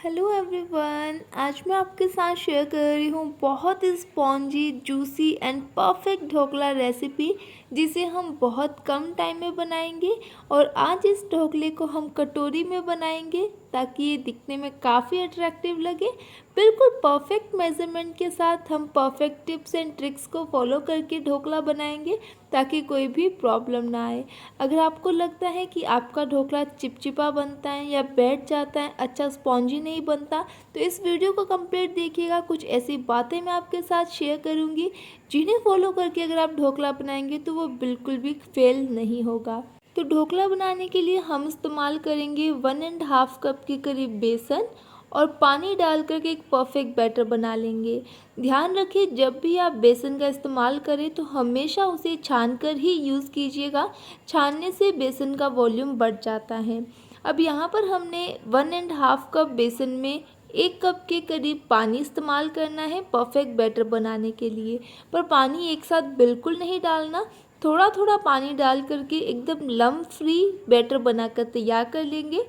Hello everyone, आज मैं आपके साथ शेयर कर रही हूँ बहुत ही spongy juicy and perfect dhokla recipe जिसे हम बहुत कम टाइम में बनाएंगे। और आज इस ढोकले को हम कटोरी में बनाएंगे ताकि ये दिखने में काफ़ी अट्रैक्टिव लगे। बिल्कुल परफेक्ट मेज़रमेंट के साथ हम परफेक्ट टिप्स एंड ट्रिक्स को फॉलो करके ढोकला बनाएंगे ताकि कोई भी प्रॉब्लम ना आए। अगर आपको लगता है कि आपका ढोकला चिपचिपा बनता है या बैठ जाता है, अच्छा स्पॉन्जी नहीं बनता, तो इस वीडियो को कंप्लीट देखिएगा। कुछ ऐसी बातें मैं आपके साथ शेयर करूंगी जिन्हें फॉलो करके अगर आप ढोकला बनाएंगे तो वो बिल्कुल भी फेल नहीं होगा। तो ढोकला बनाने के लिए हम इस्तेमाल करेंगे 1.5 कप के करीब बेसन और पानी डाल करके एक परफेक्ट बैटर बना लेंगे। ध्यान रखिए, जब भी आप बेसन का इस्तेमाल करें तो हमेशा उसे छान कर ही यूज़ कीजिएगा। छानने से बेसन का वॉल्यूम बढ़ जाता है। अब यहाँ पर हमने 1.5 कप बेसन में 1 कप के करीब पानी इस्तेमाल करना है परफेक्ट बैटर बनाने के लिए। पर पानी एक साथ बिल्कुल नहीं डालना, थोड़ा थोड़ा पानी डाल करके एकदम लम्प फ्री बैटर बनाकर तैयार कर लेंगे।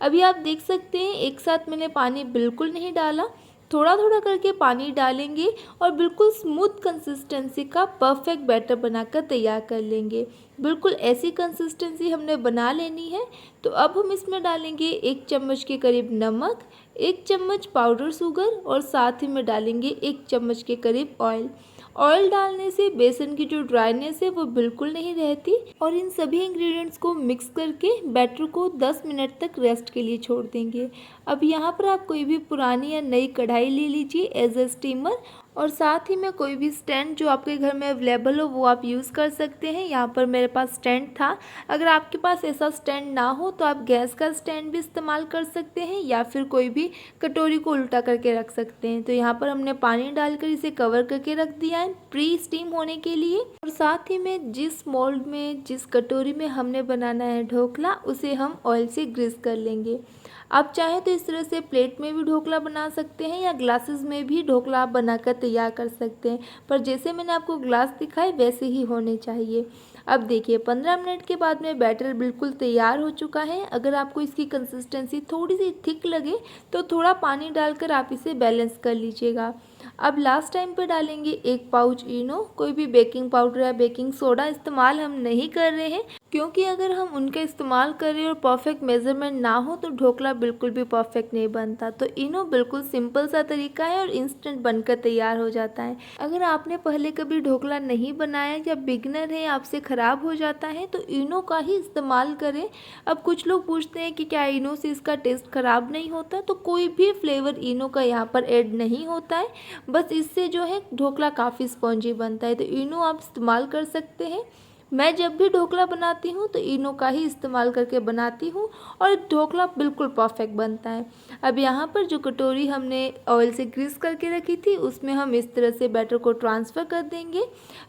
अभी आप देख सकते हैं एक साथ मैंने पानी बिल्कुल नहीं डाला, थोड़ा थोड़ा करके पानी डालेंगे और बिल्कुल स्मूथ कंसिस्टेंसी का परफेक्ट बैटर बनाकर तैयार कर लेंगे। बिल्कुल ऐसी कंसिस्टेंसी हमने बना लेनी है। तो अब हम इसमें डालेंगे 1 चम्मच के करीब नमक, 1 चम्मच पाउडर शुगर और साथ ही में डालेंगे 1 चम्मच के करीब ऑयल। ऑयल डालने से बेसन की जो ड्राइनेस है वो बिल्कुल नहीं रहती। और इन सभी इंग्रेडिएंट्स को मिक्स करके बैटर को 10 मिनट तक रेस्ट के लिए छोड़ देंगे। अब यहाँ पर आप कोई भी पुरानी या नई कढ़ाई ले लीजिए एज ए स्टीमर, और साथ ही में कोई भी स्टैंड जो आपके घर में अवेलेबल हो वो आप यूज़ कर सकते हैं। यहाँ पर मेरे पास स्टैंड था। अगर आपके पास ऐसा स्टैंड ना हो तो आप गैस का स्टैंड भी इस्तेमाल कर सकते हैं या फिर कोई भी कटोरी को उल्टा करके रख सकते हैं। तो यहाँ पर हमने पानी डालकर इसे कवर करके रख दिया है प्री स्टीम होने के लिए। और साथ ही में जिस मोल्ड में, जिस कटोरी में हमने बनाना है ढोकला, उसे हम ऑयल से ग्रीस कर लेंगे। आप चाहें तो इस तरह से प्लेट में भी ढोकला बना सकते हैं या ग्लासेस में भी ढोकला आप बनाकर तैयार कर सकते हैं, पर जैसे मैंने आपको ग्लास दिखाए वैसे ही होने चाहिए। अब देखिए 15 मिनट के बाद में बैटर बिल्कुल तैयार हो चुका है। अगर आपको इसकी कंसिस्टेंसी थोड़ी सी थिक लगे तो थोड़ा पानी डालकर आप इसे बैलेंस कर लीजिएगा। अब लास्ट टाइम पे डालेंगे 1 पाउच इनो। कोई भी बेकिंग पाउडर या बेकिंग सोडा इस्तेमाल हम नहीं कर रहे हैं, क्योंकि अगर हम उनका इस्तेमाल करें और परफेक्ट मेजरमेंट ना हो तो ढोकला बिल्कुल भी परफेक्ट नहीं बनता। तो इनो बिल्कुल सिंपल सा तरीका है और इंस्टेंट बनकर तैयार हो जाता है। अगर आपने पहले कभी ढोकला नहीं बनाया या बिगनर है, आपसे ख़राब हो जाता है, तो इनो का ही इस्तेमाल करें। अब कुछ लोग पूछते हैं कि क्या इनो से इसका टेस्ट ख़राब नहीं होता, तो कोई भी फ्लेवर इनो का यहाँ पर ऐड नहीं होता है। बस इससे जो है ढोकला काफ़ी स्पॉन्जी बनता है। तो इनो आप इस्तेमाल कर सकते हैं। मैं जब भी ढोकला बनाती हूँ तो इनो का ही इस्तेमाल करके बनाती हूँ और ढोकला बिल्कुल परफेक्ट बनता है। अब यहाँ पर जो कटोरी हमने ऑयल से ग्रीस करके रखी थी उसमें हम इस तरह से बैटर को ट्रांसफ़र कर देंगे।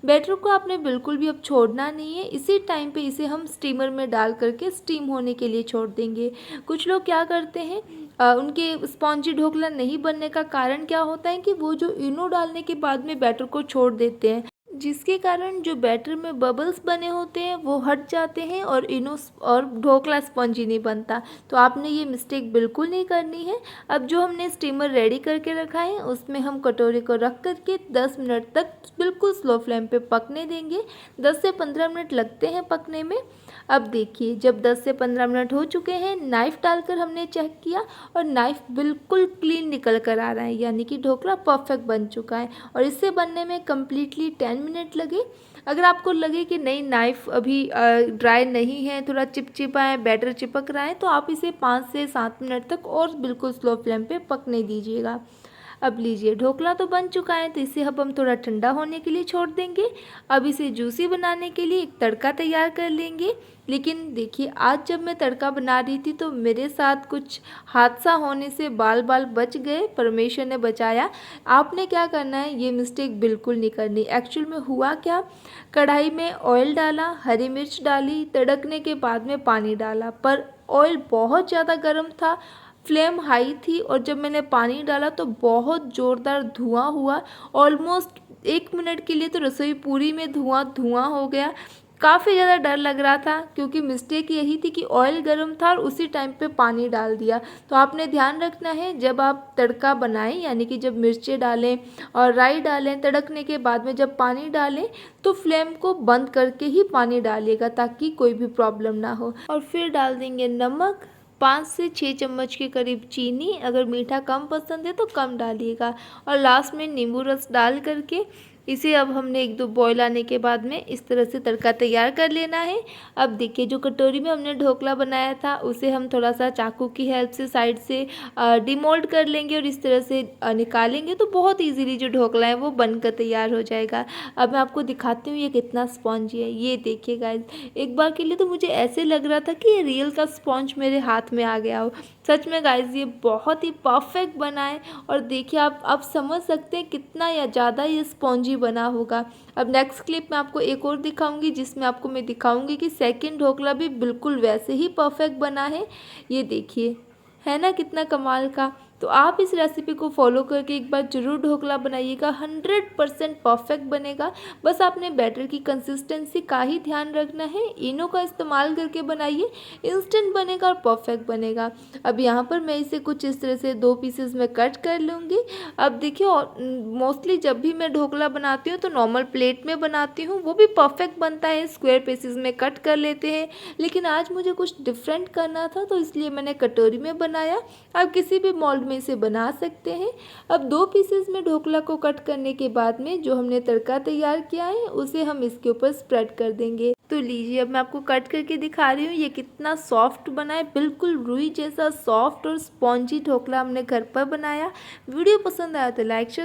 बैटर को आपने बिल्कुल भी अब छोड़ना नहीं है। इसी टाइम पे इसे हम स्टीमर में डाल करके स्टीम होने के लिए छोड़ देंगे। कुछ लोग क्या करते हैं, उनके स्पॉन्जी ढोकला नहीं बनने का कारण क्या होता है कि वो जो इनो डालने के बाद में बैटर को छोड़ देते हैं, जिसके कारण जो बैटर में बबल्स बने होते हैं वो हट जाते हैं और इनो और ढोकला स्पंजी नहीं बनता। तो आपने ये मिस्टेक बिल्कुल नहीं करनी है। अब जो हमने स्टीमर रेडी करके रखा है उसमें हम कटोरी को रख करके 10 मिनट तक बिल्कुल स्लो फ्लेम पे पकने देंगे। 10 से 15 मिनट लगते हैं पकने में। अब देखिए जब 10 से 15 मिनट हो चुके हैं, नाइफ़ डालकर हमने चेक किया और नाइफ़ बिल्कुल क्लीन निकल कर आ रहा है, यानी कि ढोकला परफेक्ट बन चुका है। और इससे बनने में कम्प्लीटली 10 मिनट लगे। अगर आपको लगे कि नहीं नाइफ़ अभी ड्राई नहीं है, थोड़ा चिपचिपा है, बैटर चिपक रहा है, तो आप इसे 5 से 7 मिनट तक और बिल्कुल स्लो फ्लेम पे पकने दीजिएगा। अब लीजिए ढोकला तो बन चुका है, तो इसे अब हम थोड़ा ठंडा होने के लिए छोड़ देंगे। अब इसे जूसी बनाने के लिए एक तड़का तैयार कर लेंगे। लेकिन देखिए आज जब मैं तड़का बना रही थी तो मेरे साथ कुछ हादसा होने से बाल बच गए, परमेश्वर ने बचाया। आपने क्या करना है, ये मिस्टेक बिल्कुल नहीं करनी। एक्चुअल में हुआ क्या, कढ़ाई में ऑयल डाला, हरी मिर्च डाली, तड़कने के बाद में पानी डाला, पर ऑयल बहुत ज़्यादा गर्म था, फ्लेम हाई थी, और जब मैंने पानी डाला तो बहुत ज़ोरदार धुआं हुआ। ऑलमोस्ट 1 मिनट के लिए तो रसोई पूरी में धुआं हो गया। काफ़ी ज़्यादा डर लग रहा था क्योंकि मिस्टेक यही थी कि ऑयल गर्म था और उसी टाइम पे पानी डाल दिया। तो आपने ध्यान रखना है जब आप तड़का बनाएं, यानी कि जब मिर्चें डालें और राई डालें, तड़कने के बाद में जब पानी डालें तो फ्लेम को बंद करके ही पानी डालिएगा ताकि कोई भी प्रॉब्लम ना हो। और फिर डाल देंगे नमक, 5 से 6 चम्मच के करीब चीनी, अगर मीठा कम पसंद है तो कम डालिएगा, और लास्ट में नींबू रस डाल करके इसे अब हमने 1-2 बॉयल आने के बाद में इस तरह से तड़का तैयार कर लेना है। अब देखिए जो कटोरी में हमने ढोकला बनाया था उसे हम थोड़ा सा चाकू की हेल्प से साइड से डिमोल्ड कर लेंगे और इस तरह से निकालेंगे तो बहुत इजीली जो ढोकला है वो बनकर तैयार हो जाएगा। अब मैं आपको दिखाती हूँ ये कितना स्पॉन्जी है। ये देखिए गाइस, एक बार के लिए तो मुझे ऐसे लग रहा था कि ये रियल का स्पॉन्ज मेरे हाथ में आ गया हो। सच में गाइस ये बहुत ही परफेक्ट बना है और देखिए आप समझ सकते हैं कितना या ज़्यादा ये स्पॉन्जी बना होगा। अब नेक्स्ट क्लिप में आपको एक और दिखाऊंगी जिसमें आपको मैं दिखाऊंगी कि सेकंड ढोकला भी बिल्कुल वैसे ही परफेक्ट बना है। ये देखिए, है ना कितना कमाल का। तो आप इस रेसिपी को फॉलो करके एक बार ज़रूर ढोकला बनाइएगा, 100% परफेक्ट बनेगा। बस आपने बैटर की कंसिस्टेंसी का ही ध्यान रखना है, इनो का इस्तेमाल करके बनाइए, इंस्टेंट बनेगा और परफेक्ट बनेगा। अब यहाँ पर मैं इसे कुछ इस तरह से 2 पीसेस में कट कर लूँगी। अब देखिए मोस्टली जब भी मैं ढोकला बनाती हूँ तो नॉर्मल प्लेट में बनाती हूँ, वो भी परफेक्ट बनता है, स्क्वायर पीसेस में कट कर लेते हैं। लेकिन आज मुझे कुछ डिफरेंट करना था तो इसलिए मैंने कटोरी में बनाया। आप किसी भी मोल्ड में इसे बना सकते हैं। अब 2 पीसेस में ढोकला को कट करने के बाद में जो हमने तड़का तैयार किया है उसे हम इसके ऊपर स्प्रेड कर देंगे। तो लीजिए अब मैं आपको कट करके दिखा रही हूँ ये कितना सॉफ्ट बना है, बिल्कुल रुई जैसा सॉफ्ट और स्पॉन्जी ढोकला हमने घर पर बनाया। वीडियो पसंद आया तो लाइक शेयर